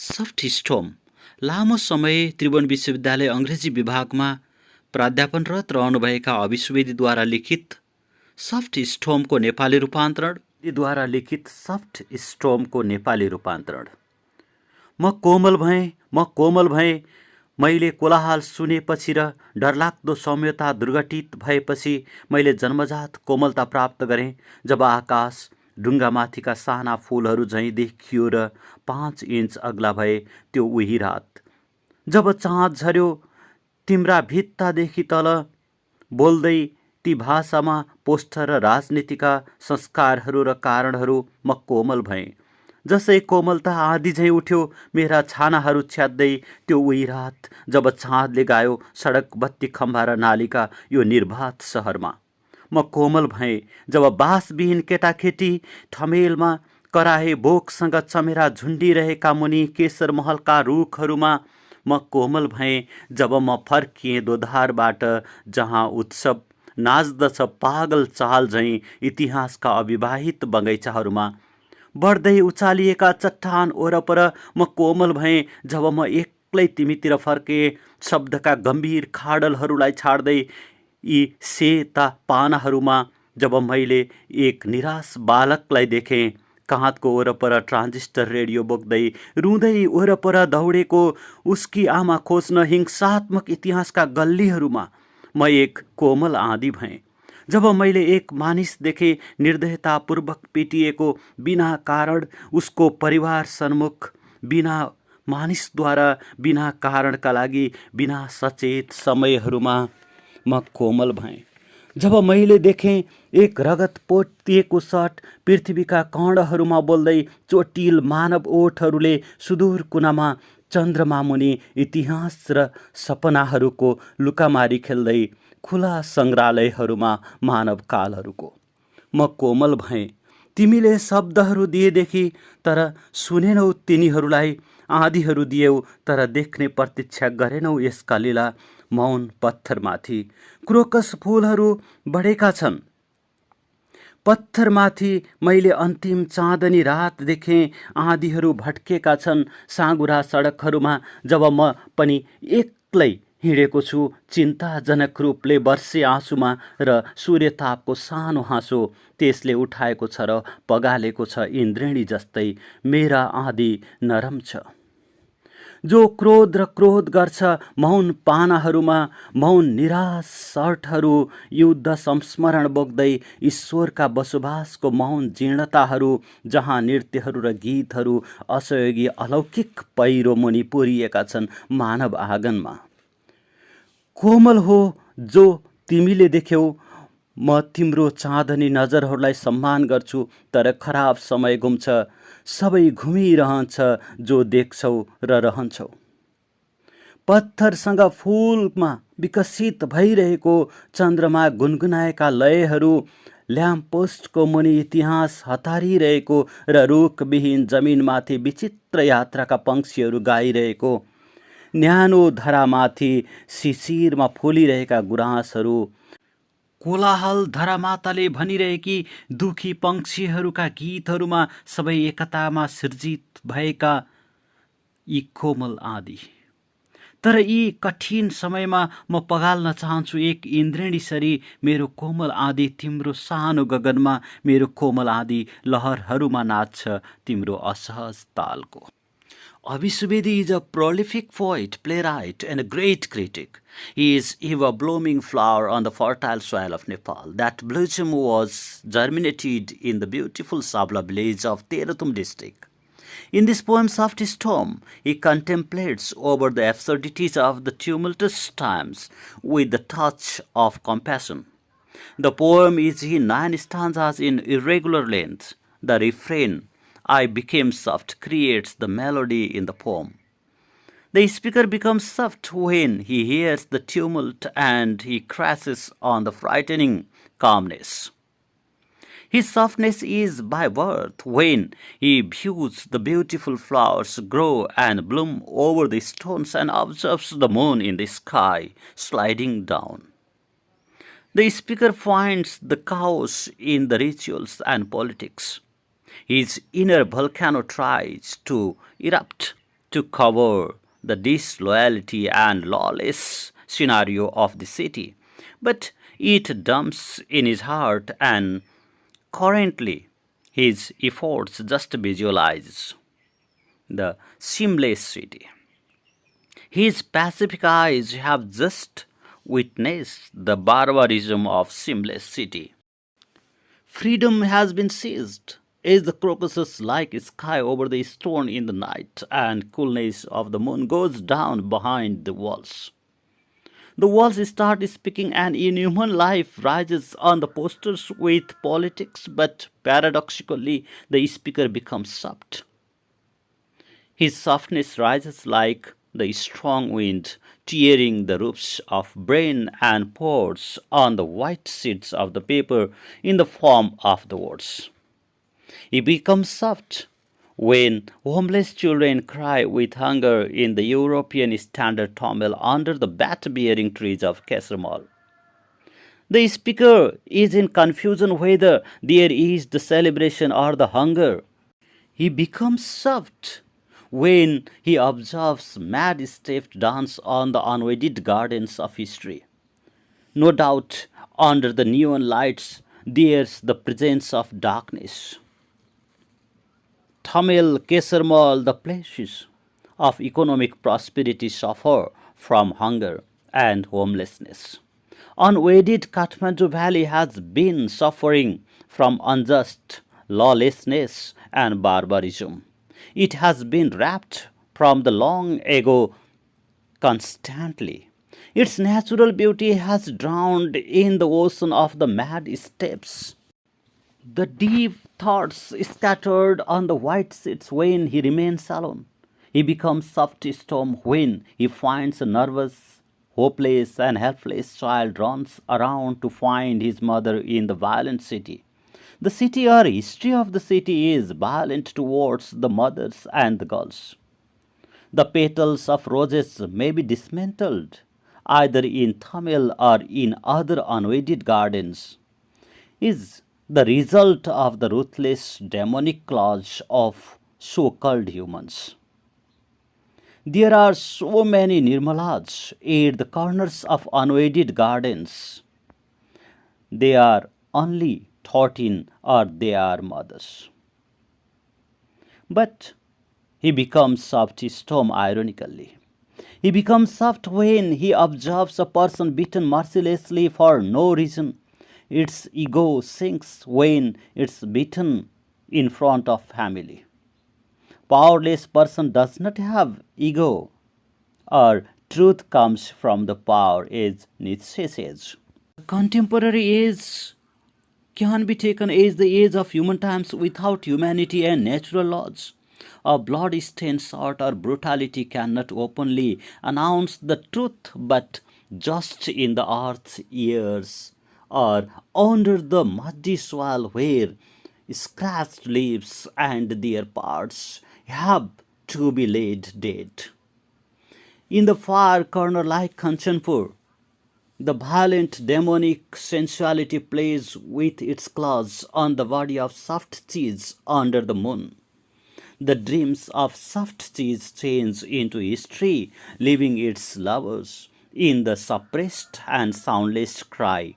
Soft स्टोम लामो समय त्रिभुवन विश्वविद्यालय अङ्ग्रेजी विभागमा प्राध्यापनरत रहनुभएका अभिसुवेदीद्वारा लिखित सफ्ट स्टोमको नेपाली रूपान्तरण। म कोमल भएँ मैले कोलाहल सुनेपछि र डरलाग्दो सौम्यता दुर्घटित भएपछि मैले जन्मजात कोमलता प्राप्त गरेँ। जब आकाश ढुङ्गामाथिका साना फुलहरू झैँ देखियो र 5 इन्च अग्ला भए त्यो उही रात जब चाँद झर्यो तिम्रा भित्तादेखि तल, बोल्दै ती भाषामा पोस्टर र राजनीतिका संस्कारहरू र कारणहरू म कोमल भएँ। जसै कोमलता आधी झैँ उठ्यो मेरा छानाहरू छ्याद्दै त्यो उही रात जब चाँदले गायो सडक बत्ती खम्बा र नालीका यो निर्वात सहरमा। म कोमल भएँ जब बासविहीन केटाकेटी ठमेलमा कराहे बोकसँग चमेरा झुन्डिरहेका मुनि केशर महलका रुखहरूमा। म कोमल भएँ जब म फर्किएँ दोधारबाट जहाँ उत्सव नाच्दछ पागल चाल झैँ इतिहासका अविवाहित बगैँचाहरूमा। बढ्दै उचालिएका चट्टान वरपर म कोमल भएँ जब म एक्लै तिमीतिर फर्केँ शब्दका गम्भीर खाडलहरूलाई छाड्दै यी सेता पानाहरूमा। जब मैले एक निराश बालकलाई देखेँ काँधको वरपर ट्रान्जिस्टर रेडियो बोक्दै रुँदै वरपर दौडेको उसकी आमा खोज्न हिंसात्मक इतिहासका गल्लीहरूमा। म एक कोमल आँधी भएँ जब मैले एक मानिस देखेँ निर्दयतापूर्वक पिटिएको बिना कारण उसको परिवार सन्मुख, बिना मानिसद्वारा, बिना कारणका लागि, बिना सचेत समयहरूमा। म कोमल भएँ जब मैले देखेँ एक रगत पोतिएको सर्ट पृथ्वीका कणहरूमा बोल्दै चोटिल मानव ओठहरूले सुदूर कुनामा चन्द्रमा मुनि इतिहास र सपनाहरूको लुकामारी खेल्दै खुला सङ्ग्रहालयहरूमा मानव कालहरूको। म कोमल भएँ तिमीले शब्दहरू दिएदेखि तर सुनेनौ तिनीहरूलाई, आँधीहरू दियौ तर देख्ने प्रतीक्षा गरेनौ यसका लीला। मौन पत्थरमाथि क्रोकस फुलहरू बढेका छन्, पत्थरमाथि मैले अन्तिम चाँदनी रात देखेँ। आँधीहरू भट्केका छन् साँगुरा सडकहरूमा जब म पनि एक्लै हिँडेको छु चिन्ताजनक रूपले वर्षे आँसुमा र सूर्यतापको सानो हाँसो त्यसले उठाएको छ र पगालेको छ इन्द्रेणी जस्तै। मेरा आँधी नरम छ जो क्रोध र क्रोध गर्छ मौन पानाहरूमा, मौन निराश सर्टहरू युद्ध संस्मरण बोक्दै ईश्वरका बसोबासको मौन जीर्णताहरू जहाँ नृत्यहरू र गीतहरू असहयोगी अलौकिक पहिरो मुनि पुरिएका छन् मानव आँगनमा। कोमल हो जो तिमीले देख्यौ, म तिम्रो चाँदनी नजरहरूलाई सम्मान गर्छु तर खराब समय घुम्छ, सबै घुमिरहन्छ जो देख्छौ र रहन्छौ। पत्थरसँग फुलमा विकसित भइरहेको चन्द्रमा गुनगुनाएका लयहरू, ल्याम्पपोस्टको मुनि इतिहास हतारिरहेको र रुखविहीन जमिनमाथि विचित्र यात्राका पंक्षीहरू गाइरहेको, न्यानो धरामाथि शिशिरमा फुलिरहेका गुराँसहरू, कोलाहल धरामाताले भनिरहेकी दुखी पंक्षीहरूका गीतहरूमा सबै एकतामा सिर्जित भएका यी कोमल आँधी। तर यी कठिन समयमा म पगाल्न चाहन्छु एक इन्द्रेणीसरी मेरो कोमल आँधी तिम्रो सानो गगनमा, मेरो कोमल आँधी लहरहरूमा नाच्छ तिम्रो असहज तालको। Abhi Subedi is a prolific poet, playwright, and a great critic. He is a blooming flower on the fertile soil of Nepal. That blossom was germinated in the beautiful Sabla village of Teratum district. In this poem, Soft Storm, he contemplates over the absurdities of the tumultuous times with the touch of compassion. The poem is in 9 stanzas in irregular length. The refrain, I became soft, creates the melody in the poem. The speaker becomes soft when he hears the tumult and he crashes on the frightening calmness. His softness is by birth when he views the beautiful flowers grow and bloom over the stones and observes the moon in the sky sliding down. The speaker finds the chaos in the rituals and politics. His inner volcano tries to erupt to cover the disloyalty and lawless scenario of the city, but it dumps in his heart, and currently his efforts just visualize the seamless city. His pacific eyes have just witnessed the barbarism of seamless city. Freedom has been seized as the crocuses like sky over the stone in the night, and coolness of the moon goes down behind the walls. The walls start speaking, and inhuman life rises on the posters with politics, but paradoxically, the speaker becomes soft. His softness rises like the strong wind, tearing the roofs of brain and pours on the white sheets of the paper in the form of the words. He becomes soft when homeless children cry with hunger in the European standard Tamil under the bat-bearing trees of Kesamal. The speaker is in confusion whether there is the celebration or the hunger. He becomes soft when he observes mad stepped dance on the unwedded gardens of history. No doubt, under the neon lights, there's the presence of darkness. Tamil, Kesarmal, the places of economic prosperity suffer from hunger and homelessness. Unwedded Kathmandu Valley has been suffering from unjust lawlessness and barbarism. It has been wrapped from the long ago constantly. Its natural beauty has drowned in the ocean of the mad steps. The deep thoughts scattered on the white sheets when he remains alone. He becomes soft storm when he finds a nervous, hopeless, and helpless child runs around to find his mother in the violent city. The city or history of the city is violent towards the mothers and the girls. The petals of roses may be dismantled, either in Tamil or in other unwedded gardens, is the result of the ruthless demonic claws of so-called humans. There are so many Nirmalas at the corners of unwedded gardens. They are only 13 or they are mothers. But he becomes soft storm ironically. He becomes soft when he observes a person beaten mercilessly for no reason. Its ego sinks when it's beaten in front of family. Powerless person does not have ego, or truth comes from the power, as Nietzsche says. Contemporary age can be taken as the age of human times without humanity and natural laws. A blood-stained sword or brutality cannot openly announce the truth, but just in the earth's ears or under the muddy soil where scratched leaves and their parts have to be laid dead. In the far corner like Kanchanpur, the violent demonic sensuality plays with its claws on the body of soft cheese under the moon. The dreams of soft cheese change into history, leaving its lovers in the suppressed and soundless cry.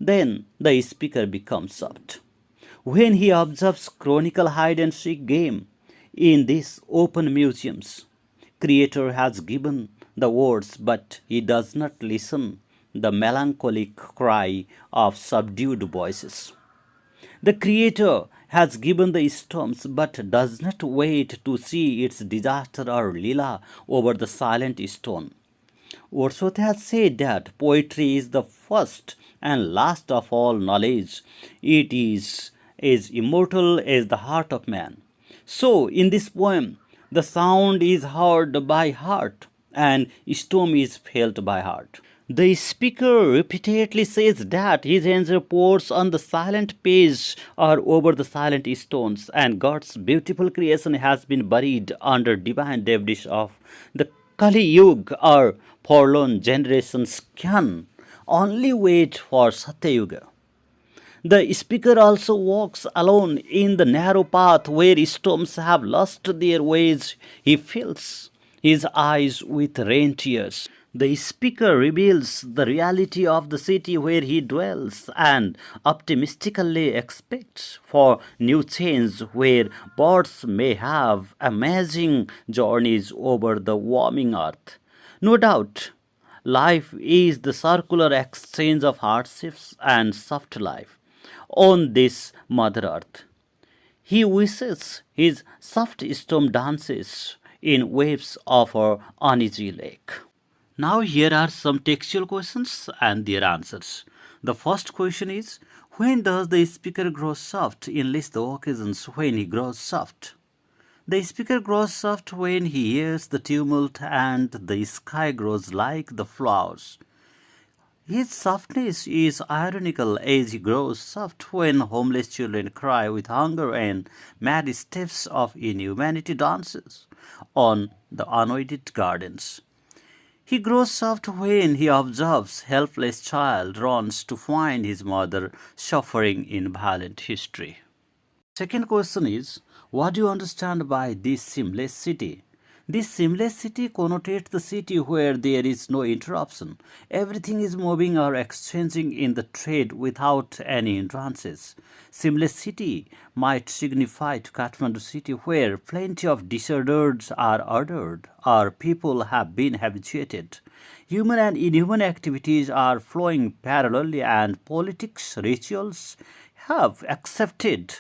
Then the speaker becomes soft. When he observes chronicle hide and seek game in these open museums, Creator has given the words, but he does not listen the melancholic cry of subdued voices. The Creator has given the storms, but does not wait to see its disaster or lila over the silent stone. Wordsworth has said that poetry is the first and last of all knowledge. It is as immortal as the heart of man. So, in this poem, the sound is heard by heart and storm is felt by heart. The speaker repeatedly says that his anger pours on the silent page or over the silent stones, and God's beautiful creation has been buried under divine debris of the Kali Yuga, or forlorn generations can only wait for Satya Yuga. The speaker also walks alone in the narrow path where storms have lost their ways. He fills his eyes with rain tears. The speaker reveals the reality of the city where he dwells and optimistically expects for new change where birds may have amazing journeys over the warming earth. No doubt, life is the circular exchange of hardships and soft life on this Mother Earth. He wishes his soft storm dances in waves of her uneasy lake. Now, here are some textual questions and their answers. The first question is: when does the speaker grow soft? Enlist the occasions when he grows soft. The speaker grows soft when he hears the tumult and the sky grows like the flowers. His softness is ironical as he grows soft when homeless children cry with hunger and mad steps of inhumanity dances on the unweeded gardens. He grows soft when he observes helpless child runs to find his mother suffering in violent history. Second question is, what do you understand by this seamless city? This seamless city connotates the city where there is no interruption. Everything is moving or exchanging in the trade without any hindrances. Seamless city might signify to Kathmandu city where plenty of disorders are ordered or people have been habituated. Human and inhuman activities are flowing parallelly and politics, rituals have accepted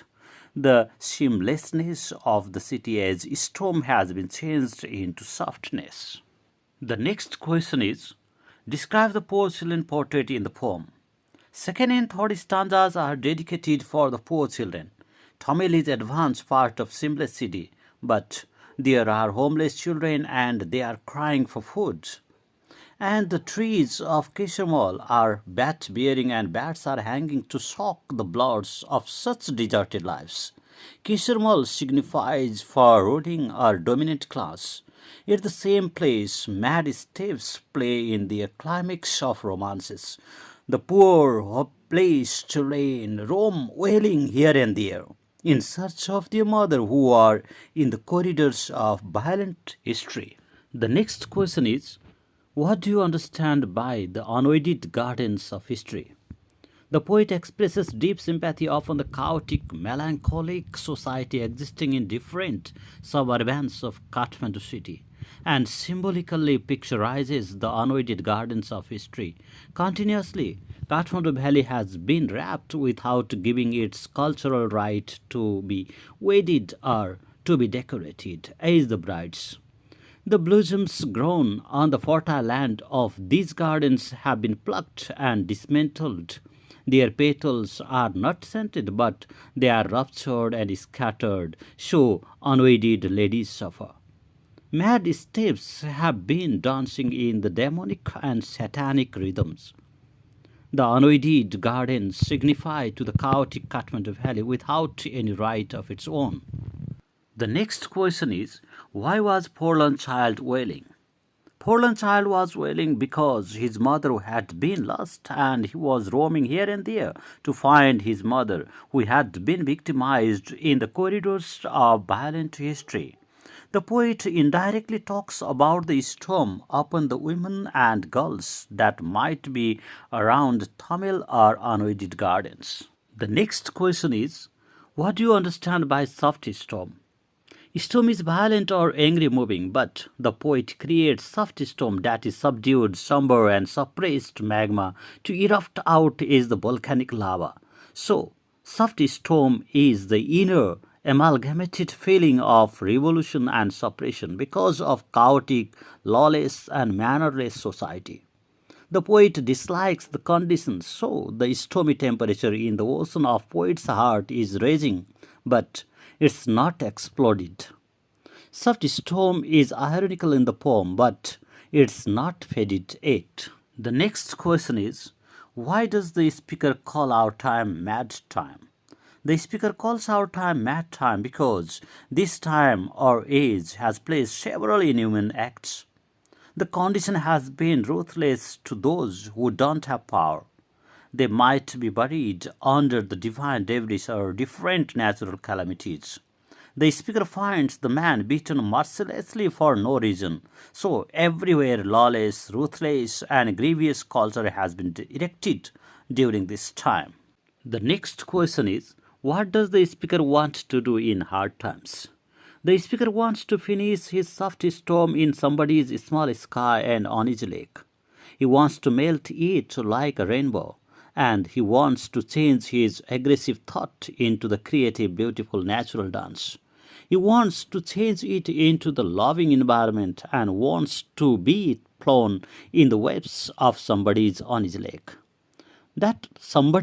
the seamlessness of the city as storm has been changed into softness. The next question is, describe the poor children portrait in the poem. Second and third stanzas are dedicated for the poor children. Tamil is advanced part of seamless city, but there are homeless children and they are crying for food. And the trees of Kishamal are bat-bearing and bats are hanging to suck the bloods of such deserted lives. Kishamal signifies for ruling or dominant class. At the same place, mad steps play in the climax of romances. The poor, hopeless children roam wailing here and there in search of their mother who are in the corridors of violent history. The next question is, what do you understand by the unweeded gardens of history? The poet expresses deep sympathy of the chaotic, melancholic society existing in different suburbans of Kathmandu city and symbolically picturizes the unweeded gardens of history. Continuously, Kathmandu Valley has been wrapped without giving its cultural right to be wedded or to be decorated as the brides. The blossoms grown on the fertile land of these gardens have been plucked and dismantled. Their petals are not scented, but they are ruptured and scattered, so unwedded ladies suffer. Mad steps have been dancing in the demonic and satanic rhythms. The unwedded gardens signify to the chaotic Kathmandu Valley without any right of its own. The next question is, why was forlorn child wailing? Forlorn child was wailing because his mother had been lost and he was roaming here and there to find his mother who had been victimized in the corridors of violent history. The poet indirectly talks about the storm upon the women and girls that might be around Tamil or unwedded gardens. The next question is, what do you understand by soft storm? Storm is violent or angry moving, but the poet creates soft storm that is subdued, somber, and suppressed magma to erupt out as the volcanic lava. So, soft storm is the inner amalgamated feeling of revolution and suppression because of chaotic, lawless, and mannerless society. The poet dislikes the conditions, so the stormy temperature in the ocean of poet's heart is raging, but it's not exploded. Soft storm is ironical in the poem, but it's not faded yet. The next question is, why does the speaker call our time mad time? The speaker calls our time mad time because this time or age has placed several inhuman acts. The condition has been ruthless to those who don't have power. They might be buried under the divine debris or different natural calamities. The speaker finds the man beaten mercilessly for no reason. So everywhere lawless, ruthless, and grievous culture has been erected during this time. The next question is, what does the speaker want to do in hard times? The speaker wants to finish his soft storm in somebody's small sky and on his lake. He wants to melt it like a rainbow, and he wants to change his aggressive thought into the creative, beautiful, natural dance. He wants to change it into the loving environment and wants to be flown in the waves of somebody's on his lake. That somebody